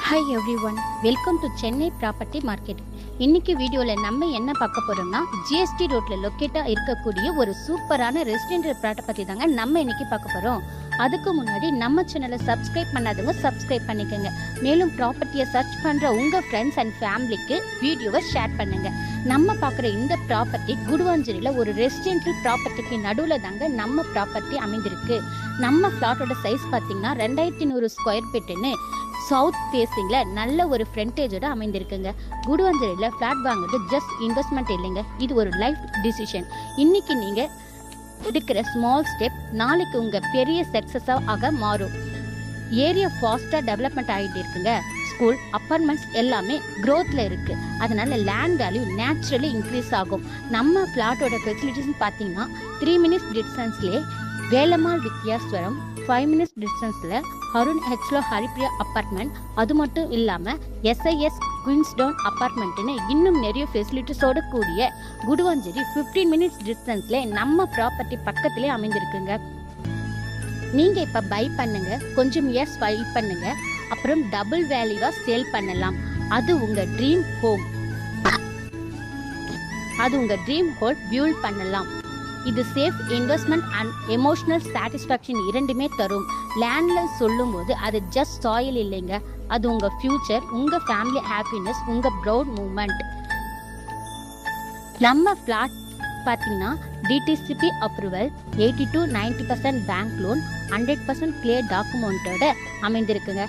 Hi every one, welcome to Chennai property market. இன்னைக்கு வீடியோவில் நம்ம என்ன பார்க்க போறோம்னா, ஜிஎஸ்டி ரோட்ல லொக்கேட்டாக இருக்கக்கூடிய ஒரு சூப்பரான ரெசிடென்ஷியல் ப்ளாட்டை பற்றி தாங்க நம்ம இன்னைக்கு பார்க்க போகிறோம். அதுக்கு முன்னாடி நம்ம சேனலை சப்ஸ்கிரைப் பண்ணாதவங்க சப்ஸ்கிரைப் பண்ணிக்கோங்க. மேலும் ப்ராப்பர்ட்டியை சர்ச் பண்ணுற உங்கள் ஃப்ரெண்ட்ஸ் அண்ட் ஃபேமிலிக்கு வீடியோவை ஷேர் பண்ணுங்க. நம்ம பார்க்குற இந்த ப்ராப்பர்ட்டி குடுவாஞ்சேரியில் ஒரு ரெசிடென்ஷியல் ப்ராப்பர்ட்டிக்கு நடுவில் தாங்க நம்ம ப்ராப்பர்ட்டி அமைந்திருக்கு. நம்ம ஃப்ளாட்டோட சைஸ் பார்த்தீங்கன்னா 2100 ஸ்கொயர் ஃபீட்டுன்னு சவுத் ஃபேஸிங்ல நல்ல ஒரு ஃப்ரண்டேஜோட அமைந்திருக்குங்க. குடுவாஞ்சேரியில் ஃப்ளாட் வாங்குறது ஜஸ்ட் இன்வெஸ்ட்மெண்ட் இல்லைங்க, இது ஒரு லைஃப் டிசிஷன். இன்னைக்கு நீங்க எடுக்கிற ஸ்மால் ஸ்டெப் நாளைக்கு உங்க பெரிய சக்சஸாக மாறும். ஏரியா ஃபாஸ்டா டெவலப்மெண்ட் ஆகிட்டு இருக்குங்க. ஸ்கூல், அப்பார்ட்மெண்ட்ஸ் எல்லாமே க்ரோத்ல இருக்கு. அதனால லேண்ட் வேல்யூ நேச்சுரலி இன்க்ரீஸ் ஆகும். நம்ம பிளாட்டோட ஃபெசிலிட்டிஸ் பார்த்தீங்கன்னா 3 minutes டிஸ்டன்ஸ்லேயே வேலம்மாள் வித்யாஸ்வரம், 5 minutes டிஸ்டன்ஸ்ல அருண் ஹெச்லோ ஹரிப்ரியா அப்பார்ட்மெண்ட், அது மட்டும் இல்லாம SIS குயின்ஸ்டவுன் அப்பார்ட்மெண்ட்னு இன்னும் நிறைய ஃபெசிலிட்டிஸோடு கூடிய குடுவாஞ்சேரி 15 minutes டிஸ்டன்ஸ்ல நம்ம ப்ராப்பர்ட்டி பக்கத்திலே அமைந்திருக்குங்க. நீங்க இப்ப பை பண்ணுங்க, கொஞ்சம் இயர்ஸ் வெயிட் பண்ணுங்க, அப்புறம் டபுள் வேல்யூவா சேல் பண்ணலாம். அது உங்க ட்ரீம் ஹோம் பியூல் பண்ணலாம். இது safe investment and emotional satisfaction இரண்டுமே தரும். லேண்ட்ல சொல்லும் போது அது ஜஸ்ட் சாயில் இல்லைங்க, அது உங்க ஃபியூச்சர், உங்க ஃபேமிலி ஹாப்பினஸ், உங்க ப்ரௌட் மூமெண்ட். நம்ம பிளாட் பார்த்தீங்கன்னா DTCP approval, 80 to 90% bank loan, 100% clear டாக்குமெண்டோட அமைந்திருக்குங்க.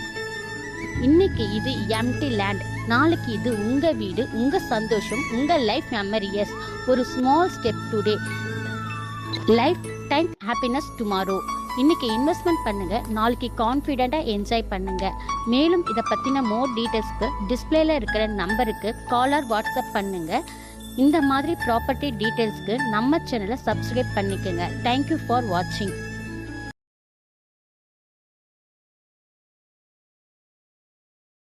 இன்னைக்கு இது எம்டி லேண்ட், நாளைக்கு இது உங்க வீடு, உங்க சந்தோஷம், உங்க லைஃப் மெமரிஸ். ஒரு small step today, life time happiness tomorrow. இன்னைக்கு இன்வெஸ்ட்மெண்ட் பண்ணுங்க, நாளைக்கு கான்ஃபிடென்ட்டா என்ஜாய் பண்ணுங்க. மேலும் இதை பத்தின மோர் டீடைல்ஸ்க்கு டிஸ்பிளேல இருக்கிற நம்பருக்கு கால் ஆர் வாட்ஸ்அப் பண்ணுங்க. இந்த மாதிரி ப்ராப்பர்ட்டி டீடைல்ஸ்க்கு நம்ம சேனலை சப்ஸ்கிரைப் பண்ணிக்கோங்க. தேங்க்யூ ஃபார் வாட்சிங்.